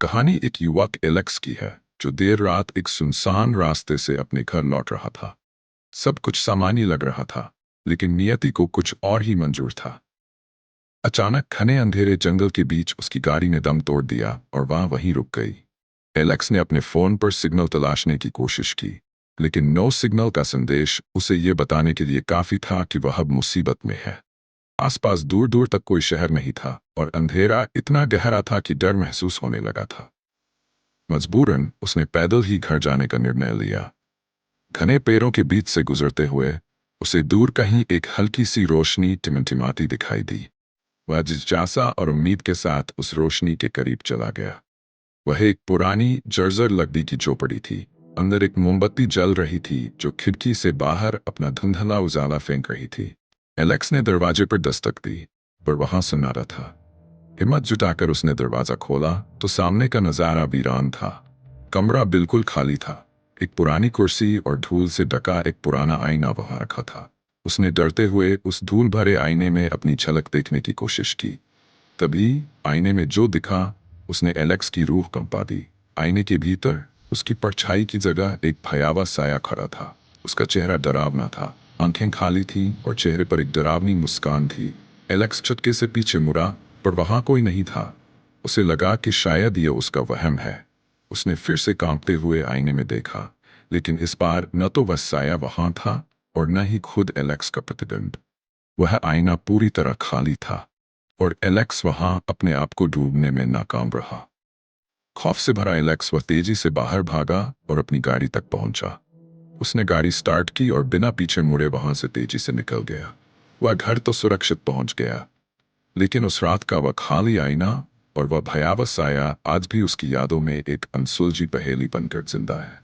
कहानी एक युवक एलेक्स की है जो देर रात एक सुनसान रास्ते से अपने घर लौट रहा था। सब कुछ सामान्य लग रहा था, लेकिन नियति को कुछ और ही मंजूर था। अचानक घने अंधेरे जंगल के बीच उसकी गाड़ी ने दम तोड़ दिया और वहीं रुक गई। एलेक्स ने अपने फोन पर सिग्नल तलाशने की कोशिश की, लेकिन नो सिग्नल का संदेश उसे ये बताने के लिए काफी था कि वह अब मुसीबत में है। आसपास दूर दूर तक कोई शहर नहीं था और अंधेरा इतना गहरा था कि डर महसूस होने लगा था। मजबूरन उसने पैदल ही घर जाने का निर्णय लिया। घने पेड़ों के बीच से गुजरते हुए उसे दूर कहीं एक हल्की सी रोशनी टिमटिमाती दिखाई दी। वह जिज्ञासा और उम्मीद के साथ उस रोशनी के करीब चला गया। वह एक पुरानी जर्जर लकड़ी की झोपड़ी थी। अंदर एक मोमबत्ती जल रही थी जो खिड़की से बाहर अपना धुंधला उजाला फेंक रही थी। एलेक्स ने दरवाजे पर दस्तक दी, पर वहां सन्नाटा था। हिम्मत जुटाकर उसने दरवाजा खोला तो सामने का नजारा वीरान था। कमरा बिल्कुल खाली था। एक पुरानी कुर्सी और धूल से ढका एक पुराना आईना वहां रखा था। उसने डरते हुए उस धूल भरे आईने में अपनी झलक देखने की कोशिश की। तभी आईने में जो दिखा उसने एलेक्स की रूह कंपा दी। आईने के भीतर उसकी परछाई की जगह एक भयावह साया खड़ा था। उसका चेहरा डरावना था, आंखें खाली थीं और चेहरे पर एक डरावनी मुस्कान थी। एलेक्स चटके से पीछे मुड़ा, पर वहां कोई नहीं था। उसे लगा कि शायद ये उसका वहम है। उसने फिर से कांपते हुए आईने में देखा, लेकिन इस बार न तो वह साया वहां था और न ही खुद एलेक्स का प्रतिबिंब। वह आईना पूरी तरह खाली था और एलेक्स वहां अपने आप को डूबने में नाकाम रहा। खौफ से भरा एलेक्स वह तेजी से बाहर भागा और अपनी गाड़ी तक पहुंचा। उसने गाड़ी स्टार्ट की और बिना पीछे मुड़े वहां से तेजी से निकल गया। वह घर तो सुरक्षित पहुंच गया, लेकिन उस रात का वह खाली आईना और वह भयावह साया आज भी उसकी यादों में एक अनसुलझी पहेली बनकर जिंदा है।